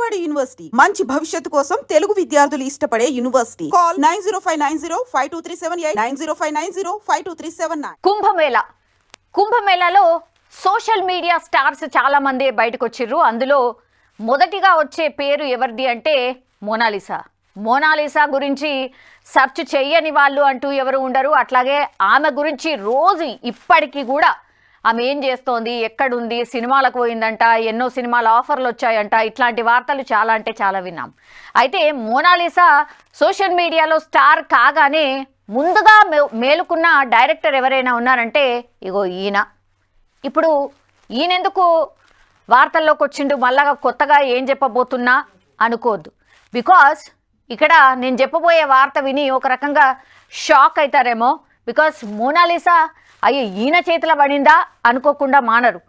Vijayawada university మంచి భవిష్యత్తు కోసం తెలుగు విద్యార్థులు ఇష్టపడే యూనివర్సిటీ. కాల్ 9059052378 9059052379. కుంభమేళాలో సోషల్ మీడియా స్టార్స్ చాలా మంది బయటకు వచ్చిర్రు. అందులో మొదటిగా వచ్చే పేరు ఎవరిది అంటే మోనాలిసా గురించి సెర్చ్ చేయని వాళ్ళు అంటూ ఎవరు ఉండరు. అట్లాగే ఆమె గురించి రోజు ఇప్పటికీ కూడా ఆమె ఏం చేస్తోంది, ఎక్కడుంది, సినిమాలకు పోయిందంట, ఎన్నో సినిమాల ఆఫర్లు వచ్చాయంట, ఇట్లాంటి వార్తలు చాలా అంటే చాలా విన్నాం. అయితే మోనాలిసా సోషల్ మీడియాలో స్టార్ కాగానే ముందుగా మేలుకున్న డైరెక్టర్ ఎవరైనా ఉన్నారంటే ఇగో ఈయన. ఇప్పుడు ఈయనెందుకు వార్తల్లోకి వచ్చిండు, మళ్ళా కొత్తగా ఏం చెప్పబోతున్నా అనుకోవద్దు. బికాస్ ఇక్కడ నేను చెప్పబోయే వార్త విని ఒక రకంగా షాక్ అవుతారేమో. బికాస్ మోనాలిసా అయ్యో ఈయన చేతిలో పడిందా అనుకోకుండా మానరు.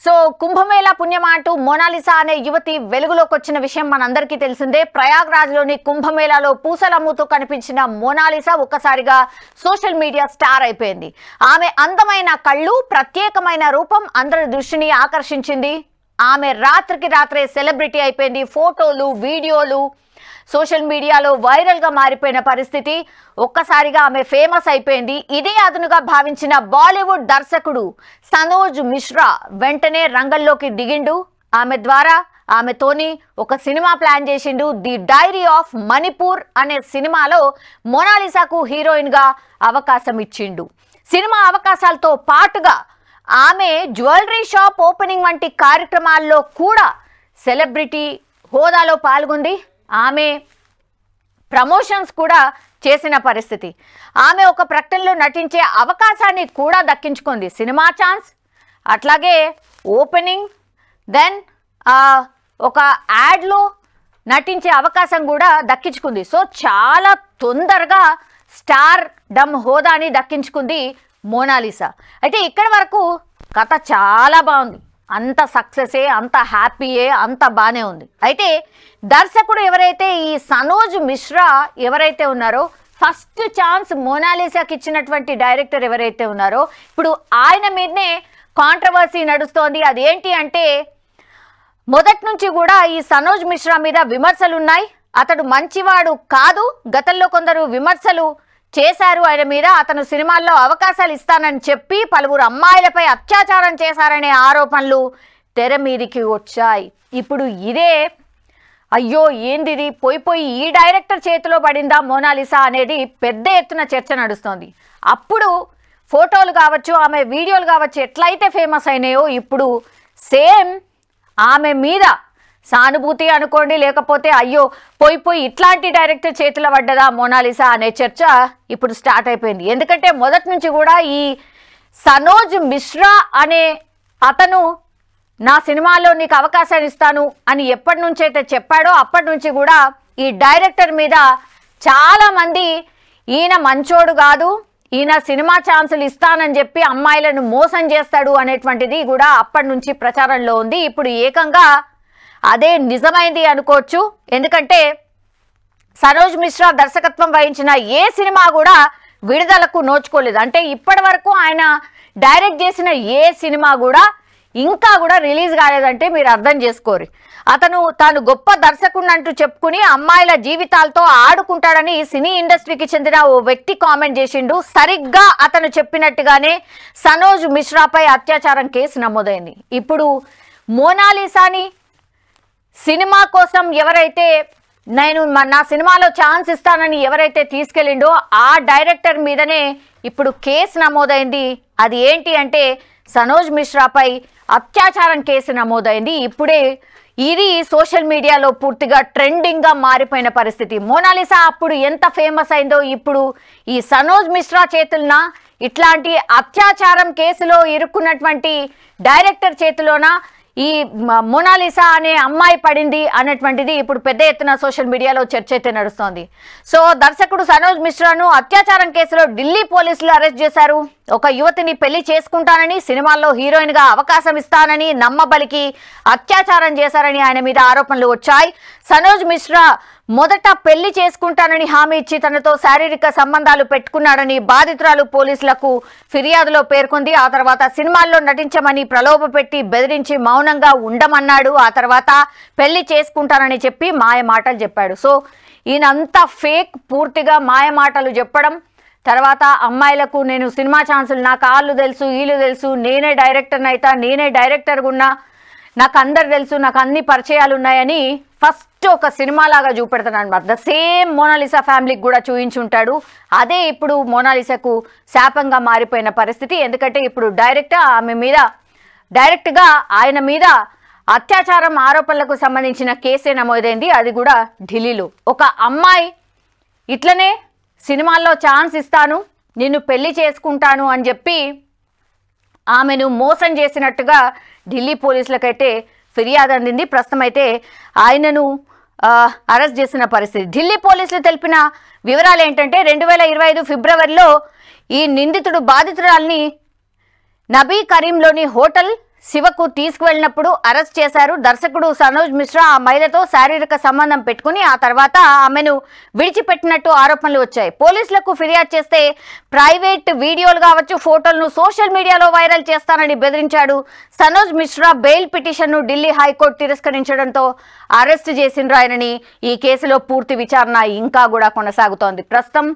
సో కుంభమేళా పుణ్యమా అంటూ మోనాలిసా అనే యువతి వెలుగులోకి వచ్చిన విషయం మనందరికీ తెలిసిందే. ప్రయాగ్రాజ్లోని కుంభమేళాలో పూసలమ్ముతూ కనిపించిన మోనాలిసా ఒక్కసారిగా సోషల్ మీడియా స్టార్ అయిపోయింది. ఆమె అందమైన కళ్ళు, ప్రత్యేకమైన రూపం అందరి దృష్టిని ఆకర్షించింది. ఆమె రాత్రికి రాత్రే సెలబ్రిటీ అయిపోయింది. ఫోటోలు, వీడియోలు సోషల్ మీడియాలో వైరల్గా మారిపోయిన పరిస్థితి. ఒక్కసారిగా ఆమె ఫేమస్ అయిపోయింది. ఇదే అదునుగా భావించిన బాలీవుడ్ దర్శకుడు సనోజ్ మిశ్రా వెంటనే రంగంలోకి దిగిండు. ఆమె ద్వారా ఆమెతోని ఒక సినిమా ప్లాన్ చేసిండు. ది డైరీ ఆఫ్ మణిపూర్ అనే సినిమాలో మోనాలిసాకు హీరోయిన్గా అవకాశం ఇచ్చిండు. సినిమా అవకాశాలతో పాటుగా ఆమె జ్యువెలరీ షాప్ ఓపెనింగ్ వంటి కార్యక్రమాల్లో కూడా సెలబ్రిటీ హోదాలో పాల్గొంది. ఆమె ప్రమోషన్స్ కూడా చేసిన పరిస్థితి. ఆమె ఒక ప్రకటనలో నటించే అవకాశాన్ని కూడా దక్కించుకుంది. సినిమా ఛాన్స్, అట్లాగే ఓపెనింగ్, దెన్ ఒక యాడ్లో నటించే అవకాశం కూడా దక్కించుకుంది. సో చాలా తొందరగా స్టార్ డమ్ హోదాని దక్కించుకుంది మోనాలిసా. అయితే ఇక్కడి వరకు కథ చాలా బాగుంది. అంత సక్సెసే, అంత హ్యాపీయే, అంత బాగానే ఉంది. అయితే దర్శకుడు ఎవరైతే ఈ సనోజ్ మిశ్రా ఎవరైతే ఉన్నారో, ఫస్ట్ ఛాన్స్ మోనాలిసాకి ఇచ్చినటువంటి డైరెక్టర్ ఎవరైతే ఉన్నారో, ఇప్పుడు ఆయన మీదనే కాంట్రవర్సీ నడుస్తోంది. అదేంటి అంటే మొదటి నుంచి కూడా ఈ సనోజ్ మిశ్రా మీద విమర్శలు ఉన్నాయి. అతడు మంచివాడు కాదు, గతంలో కొందరు విమర్శలు చేశారు ఆయన మీద. అతను సినిమాల్లో అవకాశాలు ఇస్తానని చెప్పి పలువురు అమ్మాయిలపై అత్యాచారం చేశారనే ఆరోపణలు తెర మీదికి వచ్చాయి. ఇప్పుడు ఇదే అయ్యో ఏందిది పోయి ఈ డైరెక్టర్ చేతిలో పడిందా మోనాలిసా అనేది పెద్ద ఎత్తున చర్చ నడుస్తోంది. అప్పుడు ఫోటోలు కావచ్చు, ఆమె వీడియోలు కావచ్చు ఎట్లయితే ఫేమస్ అయినాయో, ఇప్పుడు సేమ్ ఆమె మీద సానుభూతి అనుకోండి, లేకపోతే అయ్యో పోయి ఇట్లాంటి డైరెక్టర్ చేతిలో పడ్డదా మోనాలిసా అనే చర్చ ఇప్పుడు స్టార్ట్ అయిపోయింది. ఎందుకంటే మొదటి నుంచి కూడా ఈ సనోజ్ మిశ్రా అనే అతను నా సినిమాలో నీకు అవకాశాన్ని ఇస్తాను అని ఎప్పటి నుంచి అయితే చెప్పాడో అప్పటి నుంచి కూడా ఈ డైరెక్టర్ మీద చాలామంది ఈయన మంచోడు కాదు, ఈయన సినిమా ఛాన్సులు ఇస్తానని చెప్పి అమ్మాయిలను మోసం చేస్తాడు అనేటువంటిది కూడా అప్పటి నుంచి ప్రచారంలో ఉంది. ఇప్పుడు ఏకంగా అదే నిజమైంది అనుకోవచ్చు. ఎందుకంటే సనోజ్ మిశ్రా దర్శకత్వం వహించిన ఏ సినిమా కూడా విడుదలకు నోచుకోలేదు. అంటే ఇప్పటి వరకు ఆయన డైరెక్ట్ చేసిన ఏ సినిమా కూడా ఇంకా కూడా రిలీజ్ కాలేదంటే మీరు అర్థం చేసుకోరు. తాను గొప్ప దర్శకుడిని అంటూ చెప్పుకుని అమ్మాయిల జీవితాలతో ఆడుకుంటాడని సినీ ఇండస్ట్రీకి చెందిన ఓ వ్యక్తి కామెంట్ చేసిండు. సరిగ్గా అతను చెప్పినట్టుగానే సనోజ్ మిశ్రాపై అత్యాచారం కేసు నమోదైంది. ఇప్పుడు మోనాలిసాని సినిమా కోసం ఎవరైతే నేను నా సినిమాలో ఛాన్స్ ఇస్తానని ఎవరైతే తీసుకెళ్ళిండో ఆ డైరెక్టర్ మీదనే ఇప్పుడు కేసు నమోదైంది. అది ఏంటి అంటే సనోజ్ మిశ్రాపై అత్యాచారం కేసు నమోదైంది. ఇప్పుడే ఇది సోషల్ మీడియాలో పూర్తిగా ట్రెండింగ్గా మారిపోయిన పరిస్థితి. మోనాలిసా అప్పుడు ఎంత ఫేమస్ అయిందో ఇప్పుడు ఈ సనోజ్ మిశ్రా చేతులన ఇట్లాంటి అత్యాచారం కేసులో ఇరుక్కున్నటువంటి డైరెక్టర్ చేతిలోన ఈ మోనాలిసా అనే అమ్మాయి పడింది అనేటువంటిది ఇప్పుడు పెద్ద ఎత్తున సోషల్ మీడియాలో చర్చ అయితే నడుస్తోంది. సో దర్శకుడు సనోజ్ మిశ్రాను అత్యాచారం కేసులో ఢిల్లీ పోలీసులు అరెస్ట్ చేశారు. ఒక యువతిని పెళ్లి చేసుకుంటానని, సినిమాల్లో హీరోయిన్ గా అవకాశం ఇస్తానని నమ్మబలికి అత్యాచారం చేశారని ఆయన మీద ఆరోపణలు వచ్చాయి. సనోజ్ మిశ్రా మొదట పెళ్లి చేసుకుంటానని హామీ ఇచ్చి తనతో శారీరక సంబంధాలు పెట్టుకున్నాడని బాధితురాలు పోలీసులకు ఫిర్యాదులో పేర్కొంది. ఆ తర్వాత సినిమాల్లో నటించమని ప్రలోభపెట్టి బెదిరించి మౌనంగా ఉండమన్నాడు. ఆ తర్వాత పెళ్లి చేసుకుంటానని చెప్పి మాయ మాటలు చెప్పాడు. సో ఈయనంతా ఫేక్, పూర్తిగా మాయ మాటలు చెప్పడం. తర్వాత అమ్మాయిలకు నేను సినిమా ఛాన్సులు, నాకు వాళ్ళు తెలుసు, వీళ్ళు తెలుసు, నేనే డైరెక్టర్ని అయితా, నేనే డైరెక్టర్గా ఉన్నా, నాకు అందరు తెలుసు, నాకు అన్ని పరిచయాలు ఉన్నాయని ఫస్ట్ ఒక సినిమా లాగా చూపెడతాను అనమాట. ద సేమ్ మోనాలిసా ఫ్యామిలీకి కూడా చూయించుంటాడు. అదే ఇప్పుడు మోనాలిసాకు శాపంగా మారిపోయిన పరిస్థితి. ఎందుకంటే ఇప్పుడు డైరెక్ట్గా ఆయన మీద అత్యాచారం ఆరోపణలకు సంబంధించిన కేసే నమోదైంది. అది కూడా ఢిల్లీలో. ఒక అమ్మాయి ఇట్లనే సినిమాల్లో ఛాన్స్ ఇస్తాను, నిన్ను పెళ్లి చేసుకుంటాను అని చెప్పి ఆమెను మోసం చేసినట్టుగా ఢిల్లీ పోలీసులకైతే ఫిర్యాదు అందింది. ప్రస్తుతం అయితే ఆయనను అరెస్ట్ చేసిన పరిస్థితి. ఢిల్లీ పోలీసులు తెలిపిన వివరాలు ఏంటంటే 2025 ఫిబ్రవరిలో ఈ నిందితుడు బాధితురాల్ని నబీ కరీంలోని హోటల్ శివకు తీసుకువెళ్ళినప్పుడు అరెస్ట్ చేశారు. దర్శకుడు సనోజ్ మిశ్రా ఆ మహిళతో శారీరక సంబంధం పెట్టుకుని ఆ తర్వాత ఆమెను విడిచిపెట్టినట్టు ఆరోపణలు వచ్చాయి. పోలీసులకు ఫిర్యాదు చేస్తే ప్రైవేట్ వీడియోలు కావచ్చు, ఫోటోలను సోషల్ మీడియాలో వైరల్ చేస్తానని బెదిరించాడు. సనోజ్ మిశ్రా బెయిల్ పిటిషన్ను ఢిల్లీ హైకోర్టు తిరస్కరించడంతో అరెస్ట్ చేసిండ్రు ఆయనని. ఈ కేసులో పూర్తి విచారణ ఇంకా కూడా కొనసాగుతోంది. ప్రస్తుతం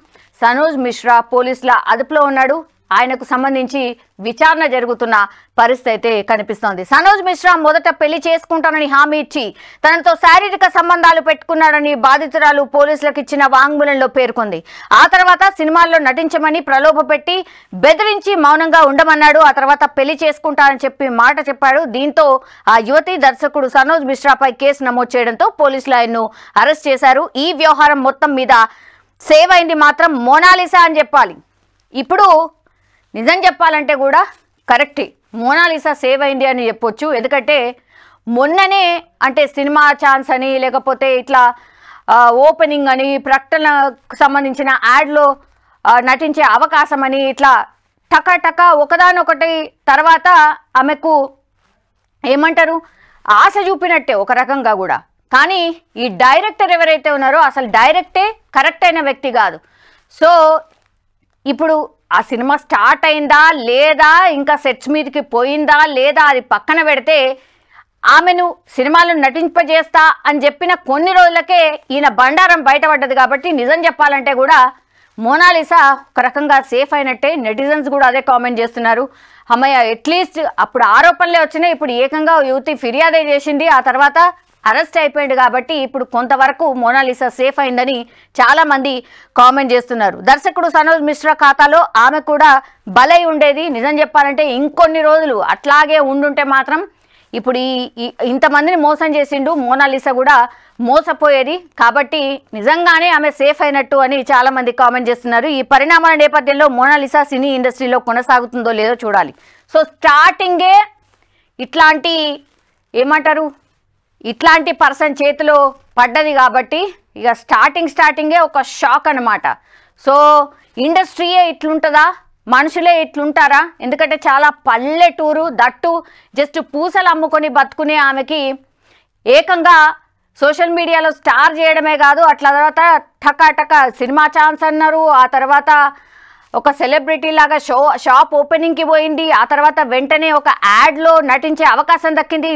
సనోజ్ మిశ్రా పోలీసుల అదుపులో ఉన్నాడు. ఆయనకు సంబంధించి విచారణ జరుగుతున్న పరిస్థితి అయితే కనిపిస్తోంది. సనోజ్ మిశ్రా మొదట పెళ్లి చేసుకుంటానని హామీ ఇచ్చి తనతో శారీరక సంబంధాలు పెట్టుకున్నాడని బాధితురాలు పోలీసులకు ఇచ్చిన వాంగ్మూలంలో పేర్కొంది. ఆ తర్వాత సినిమాల్లో నటించమని ప్రలోభపెట్టి బెదిరించి మౌనంగా ఉండమన్నాడు. ఆ తర్వాత పెళ్లి చేసుకుంటానని చెప్పి మాట చెప్పాడు. దీంతో ఆ యువతి దర్శకుడు సనోజ్ మిశ్రాపై కేసు నమోదు చేయడంతో పోలీసులు ఆయన్ను అరెస్ట్ చేశారు. ఈ వ్యవహారం మొత్తం మీద సేవ్ అయింది మాత్రం మోనాలిసా అని చెప్పాలి. ఇప్పుడు నిజం చెప్పాలంటే కూడా కరెక్టే, మోనాలిసా సేవ్ అయింది అని చెప్పొచ్చు. ఎందుకంటే మొన్ననే అంటే సినిమా ఛాన్స్ అని, లేకపోతే ఇట్లా ఓపెనింగ్ అని, ప్రకటనకు సంబంధించిన యాడ్లో నటించే అవకాశం అని, ఇట్లా టక ఒకదానొకటి తర్వాత ఆమెకు ఏమంటారు ఆశ చూపినట్టే ఒక రకంగా కూడా. కానీ ఈ డైరెక్టర్ ఎవరైతే ఉన్నారో అసలు డైరెక్టే కరెక్ట్ అయిన వ్యక్తి కాదు. సో ఇప్పుడు ఆ సినిమా స్టార్ట్ అయిందా లేదా, ఇంకా సెట్స్ మీదకి పోయిందా లేదా, అది పక్కన పెడితే ఆమెను సినిమాలో నటింపజేస్తా అని చెప్పిన కొన్ని రోజులకే ఈయన బండారం బయటపడ్డది. కాబట్టి నిజం చెప్పాలంటే కూడా మోనాలిసా ఒక రకంగా సేఫ్ అయినట్టే. నెటిజన్స్ కూడా అదే కామెంట్ చేస్తున్నారు. అమ్మయ్య, అట్లీస్ట్ అప్పుడు ఆరోపణలే వచ్చినాయి, ఇప్పుడు ఏకంగా యువతి ఫిర్యాదే చేసింది, ఆ తర్వాత అరెస్ట్ అయిపోయింది. కాబట్టి ఇప్పుడు కొంతవరకు మోనాలిసా సేఫ్ అయిందని చాలా మంది కామెంట్ చేస్తున్నారు. దర్శకుడు సనోజ్ మిశ్రా ఖాతాలో ఆమె కూడా బలై ఉండేది. నిజం చెప్పాలంటే ఇంకొన్ని రోజులు అట్లాగే ఉండుంటే మాత్రం ఇప్పుడు ఇంతమందిని మోసం చేసిండు, మోనాలిసా కూడా మోసపోయేది. కాబట్టి నిజంగానే ఆమె సేఫ్ అయినట్టు అని చాలా మంది కామెంట్ చేస్తున్నారు. ఈ పరిణామాల నేపథ్యంలో మోనాలిసా సినీ ఇండస్ట్రీలో కొనసాగుతుందో లేదో చూడాలి. సో స్టార్టింగే ఇట్లాంటి ఏమంటారు, ఇట్లాంటి పర్సన్ చేతిలో పడ్డది కాబట్టి ఇక స్టార్టింగే ఒక షాక్ అన్నమాట. సో ఇండస్ట్రీయే ఇట్లుంటుందా, మనుషులే ఇట్లుంటారా? ఎందుకంటే చాలా పల్లెటూరు, దట్టు జస్ట్ పూసలు అమ్ముకొని బతుకునే ఆమెకి ఏకంగా సోషల్ మీడియాలో స్టార్ చేయడమే కాదు, అట్లా తర్వాత టక సినిమా ఛాన్స్ అన్నారు. ఆ తర్వాత ఒక సెలబ్రిటీ లాగా షాప్ ఓపెనింగ్కి పోయింది. ఆ తర్వాత వెంటనే ఒక యాడ్లో నటించే అవకాశం దక్కింది.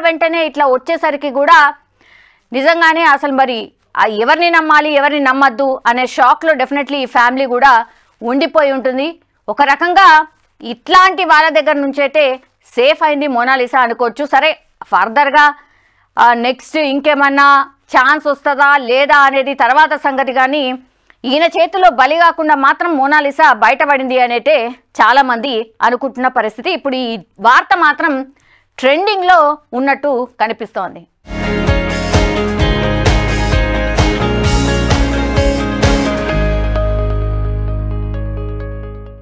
వెంటనే ఇట్లా వచ్చేసరికి కూడా నిజంగానే అసలు మరి ఎవరిని నమ్మాలి, ఎవరిని నమ్మద్దు అనే షాక్లో డెఫినెట్లీ ఈ ఫ్యామిలీ కూడా ఉండిపోయి ఉంటుంది. ఒక రకంగా ఇట్లాంటి వాళ్ళ దగ్గర నుంచి అయితే సేఫ్ అయింది మోనాలిసా అనుకోవచ్చు. సరే, ఫర్దర్గా నెక్స్ట్ ఇంకేమన్నా ఛాన్స్ వస్తుందా లేదా అనేది తర్వాత సంగతి. కానీ ఈయన చేతిలో బలి కాకుండా మాత్రం మోనాలిసా బయటపడింది అనైతే చాలా మంది అనుకుంటున్న పరిస్థితి. ఇప్పుడు ఈ వార్త మాత్రం ట్రెండింగ్లో ఉన్నట్టు కనిపిస్తోంది.